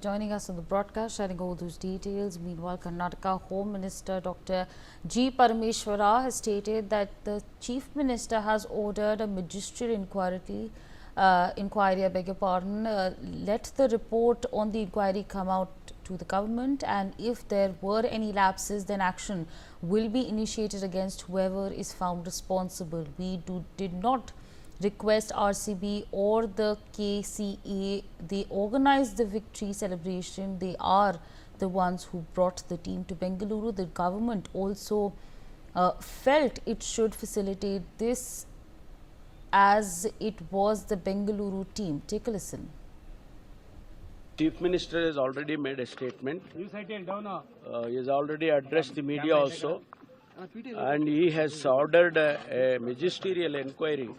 joining us on the broadcast, sharing all those details. Meanwhile, Karnataka Home Minister Dr. G Parameshwara has stated that the Chief Minister has ordered a magisterial inquiry. Let the report on the inquiry come out to the government, and if there were any lapses, then action will be initiated against whoever is found responsible. We did not request RCB or the KCA. They organized the victory celebration. They are the ones who brought the team to Bengaluru. The government also felt it should facilitate this, as it was the Bengaluru team. Take a listen. Chief Minister has already made a statement. He has already addressed the media also, and he has ordered a magisterial inquiry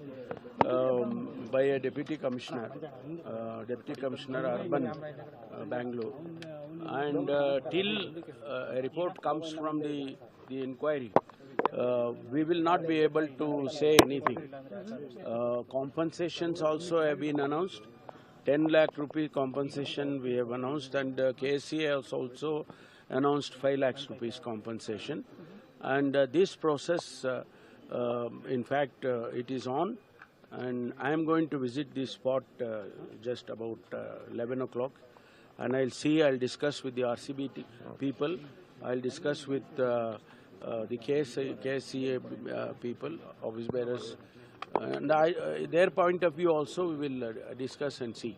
by a Deputy Commissioner Urban, Bangalore. And till a report comes from the inquiry, we will not be able to say anything. Compensations also have been announced. 10 lakh rupee compensation we have announced, and KSCA has also announced 5 lakhs rupees compensation. And this process, in fact, it is on, and I am going to visit this spot just about 11 o'clock, and I'll discuss with the RCB people, I'll discuss with the KSCA people, office bearers, and their point of view also we will discuss and see.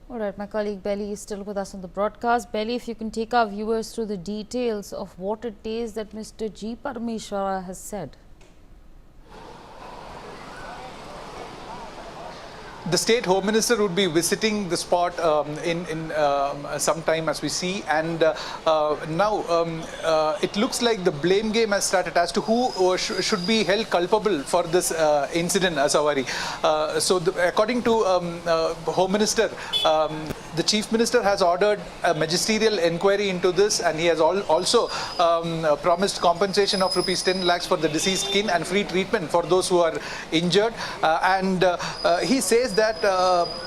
All right, my colleague Belly is still with us on the broadcast. Belly, if you can take our viewers through the details of what it is that Mr. G Parameshwara has said. The State Home Minister would be visiting the spot in some time, as we see, and now it looks like the blame game has started as to who should be held culpable for this incident, Asawari. According to Home Minister, the Chief Minister has ordered a magisterial inquiry into this, and he has also promised compensation of rupees 10 lakhs for the deceased kin and free treatment for those who are injured, and he says that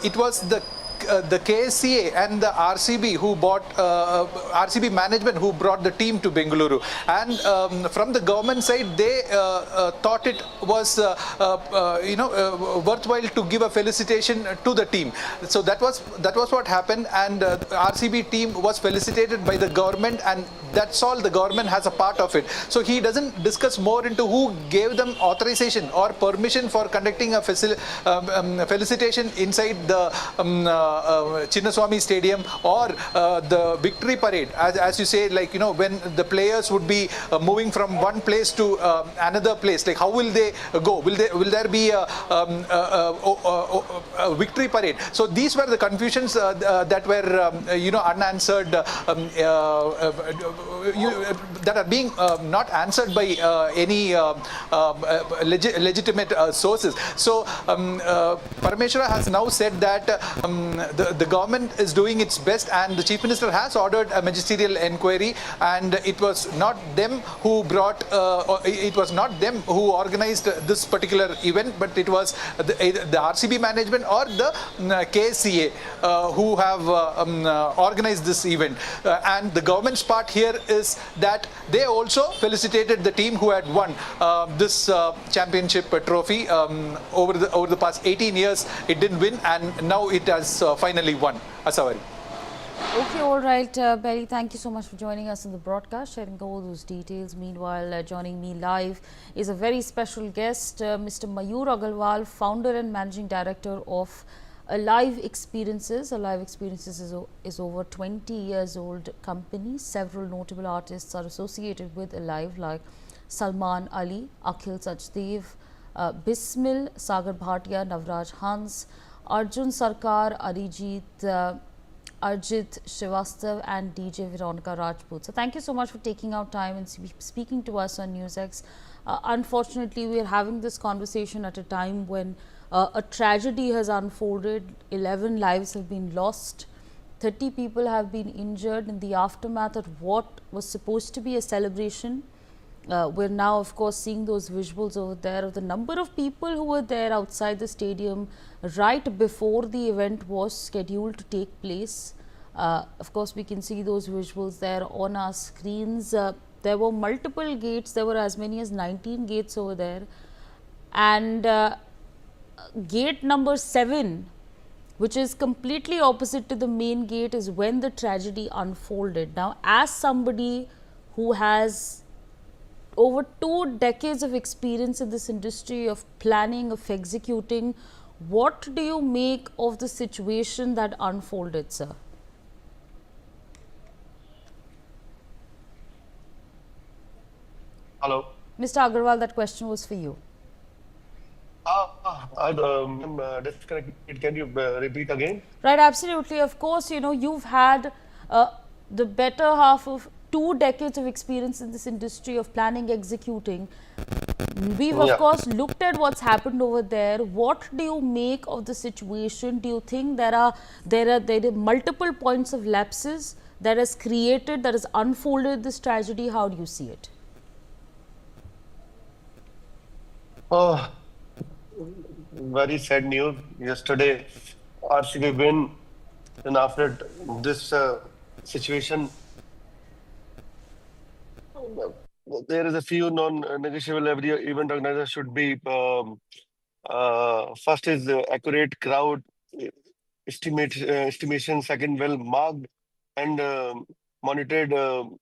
it was the KSCA and the RCB who RCB management who brought the team to Bengaluru, and from the government side they thought it was worthwhile to give a felicitation to the team. So that was what happened, and RCB team was felicitated by the government, and that's all. The government has a part of it. So he doesn't discuss more into who gave them authorization or permission for conducting a felicitation inside the Chinnaswamy Stadium or the victory parade, as you say, like when the players would be moving from one place to another place. Like how will they go? Will there be a victory parade? So these were the confusions that were unanswered, that are being not answered by any legitimate sources. So Parameshwara has now said that the government is doing its best, and the Chief Minister has ordered a magisterial inquiry, and it was not them who organized this particular event, but it was the RCB management or the KSCA who have organized this event. And the government's part here is that they also felicitated the team who had won this championship trophy. Over the past 18 years it didn't win, and now it has finally won. Asawari. Okay, all right, Belly, thank you so much for joining us in the broadcast, sharing all those details. Meanwhile, joining me live is a very special guest, Mr. Mayur Agarwal, founder and managing director of Alive Experiences. Alive Experiences is over 20 years old company. Several notable artists are associated with Alive, like Salman Ali, Akhil Sachdev, Bismil, Sagar Bhatia, Navraj Hans, Arjun Sarkar, Arjit Srivastav and DJ Veronica Rajput. So thank you so much for taking out time and speaking to us on Newsx. Unfortunately, we are having this conversation at a time when a tragedy has unfolded. 11 lives have been lost. 30 people have been injured in the aftermath of what was supposed to be a celebration. We're now, of course, seeing those visuals over there of the number of people who were there outside the stadium right before the event was scheduled to take place. Of course, we can see those visuals there on our screens. There were multiple gates. There were as many as 19 gates over there. And gate number 7, which is completely opposite to the main gate, is when the tragedy unfolded. Now, as somebody who has over 2 decades of experience in this industry of planning, of executing, what do you make of the situation that unfolded, sir? Hello. Mr. Agarwal, that question was for you. I'm disconnected. Can you repeat again? Right, absolutely. Of course, you know, you've had the better half of 2 decades of experience in this industry of planning, executing. We've of Yeah. course looked at what's happened over there. What do you make of the situation? Do you think there are multiple points of lapses that has created, that has unfolded this tragedy? How do you see it? Oh, very sad news. Yesterday, RCB win, and after this situation, there is a few non-negotiable. Every event organizer should be first is accurate crowd estimation. Second, well marked and monitored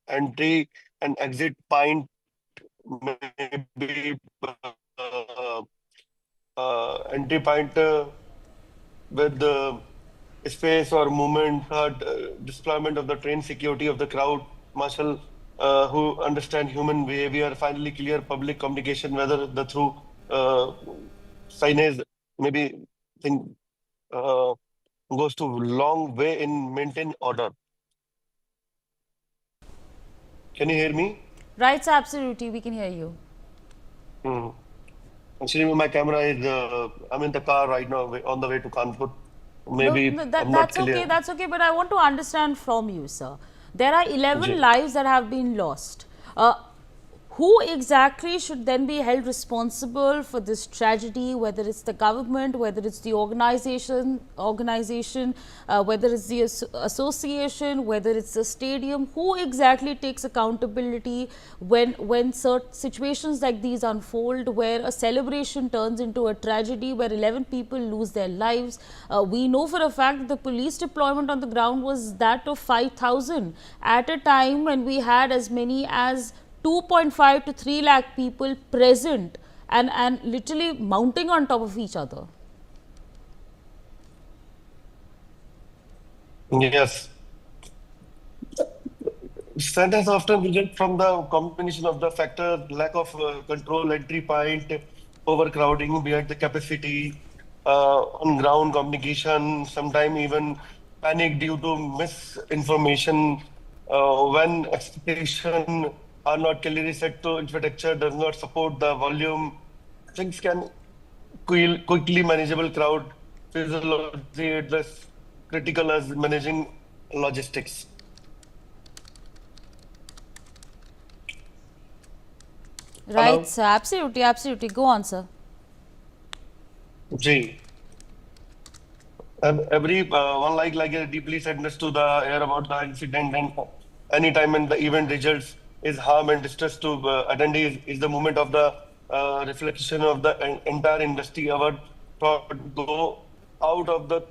entry and exit point. Maybe entry point with the space or movement, deployment of the trained security of the crowd marshal who understand human behavior. Finally, clear public communication, whether the through signage, maybe thing goes to long way in maintain order. Can you hear me? Right, sir, absolutely, we can hear you. Hmm. Actually, my camera is. I'm in the car right now, on the way to Kanpur. Maybe No, I'm not that's clear. okay, that's okay. But I want to understand from you, sir. There are 11 Ji. lives that have been lost. Who exactly should then be held responsible for this tragedy? Whether it's the government, whether it's the organization, whether it's the association, whether it's the stadium. Who exactly takes accountability when certain situations like these unfold, where a celebration turns into a tragedy, where 11 people lose their lives? We know for a fact that the police deployment on the ground was that of 5,000 at a time when we had as many as 2.5 to 3 lakh people present and literally mounting on top of each other. Yes. Sadness often results from the combination of the factor lack of control, entry point, overcrowding beyond the capacity, on ground communication, sometimes even panic due to misinformation. When expectation are not clearly set to infrastructure does not support the volume, things can quickly manageable crowd physiology address critical as managing logistics. Right, Hello. sir. Absolutely, absolutely. Go on, sir. G. And every one like a deeply sadness to the air about the incident, and any time when the event results is harm and distress to attendees is the moment of the reflection of the entire industry. Our thought go out of the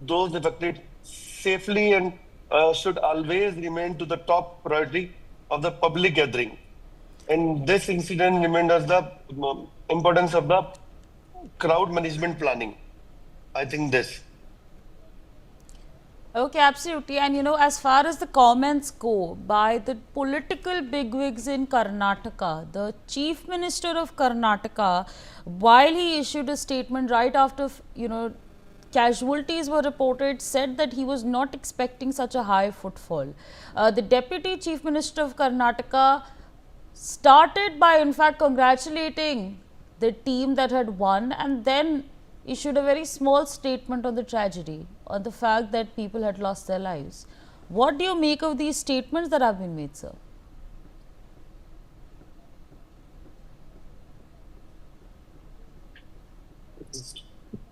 those affected safely and should always remain to the top priority of the public gathering. And this incident reminds us the importance of the crowd management planning. I think this. Okay, absolutely. And you know, as far as the comments go by the political bigwigs in Karnataka, the Chief Minister of Karnataka, while he issued a statement right after, you know, casualties were reported, said that he was not expecting such a high footfall. The Deputy Chief Minister of Karnataka started by, in fact, congratulating the team that had won, and then issued a very small statement on the tragedy, on the fact that people had lost their lives. What do you make of these statements that have been made, sir?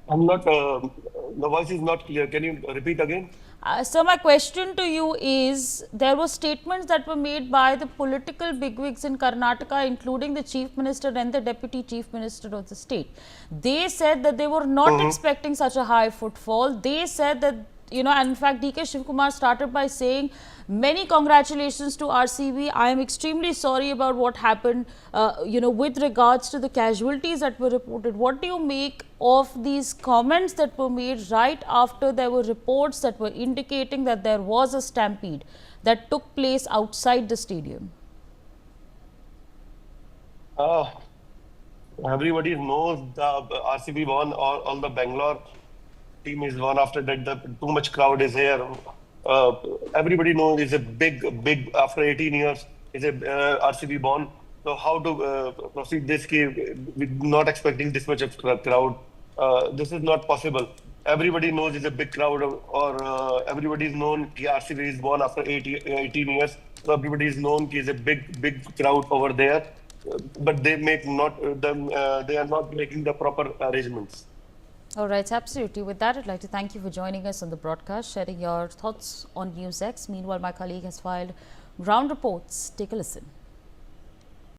I'm not. The voice is not clear. Can you repeat again? So my question to you is, there were statements that were made by the political bigwigs in Karnataka, including the Chief Minister and the Deputy Chief Minister of the state. They said that they were not expecting such a high footfall. They said that, you know, and in fact, DK Shivkumar started by saying, many congratulations to RCB. I am extremely sorry about what happened, you know, with regards to the casualties that were reported. What do you make of these comments that were made right after there were reports that were indicating that there was a stampede that took place outside the stadium? Everybody knows the RCB won, all the Bangalore team is won. After that, the too much crowd is here. Everybody knows it's a big after 18 years is a RCB born. So how to proceed this game? We're not expecting this much of crowd. This is not possible. Everybody knows it's a big crowd, or everybody is known that RCB is born after 18 years. So everybody is known it's a big crowd over there. But they make not them. They are not making the proper arrangements. All right, absolutely. With that, I'd like to thank you for joining us on the broadcast, sharing your thoughts on Newsx. Meanwhile, my colleague has filed ground reports. Take a listen.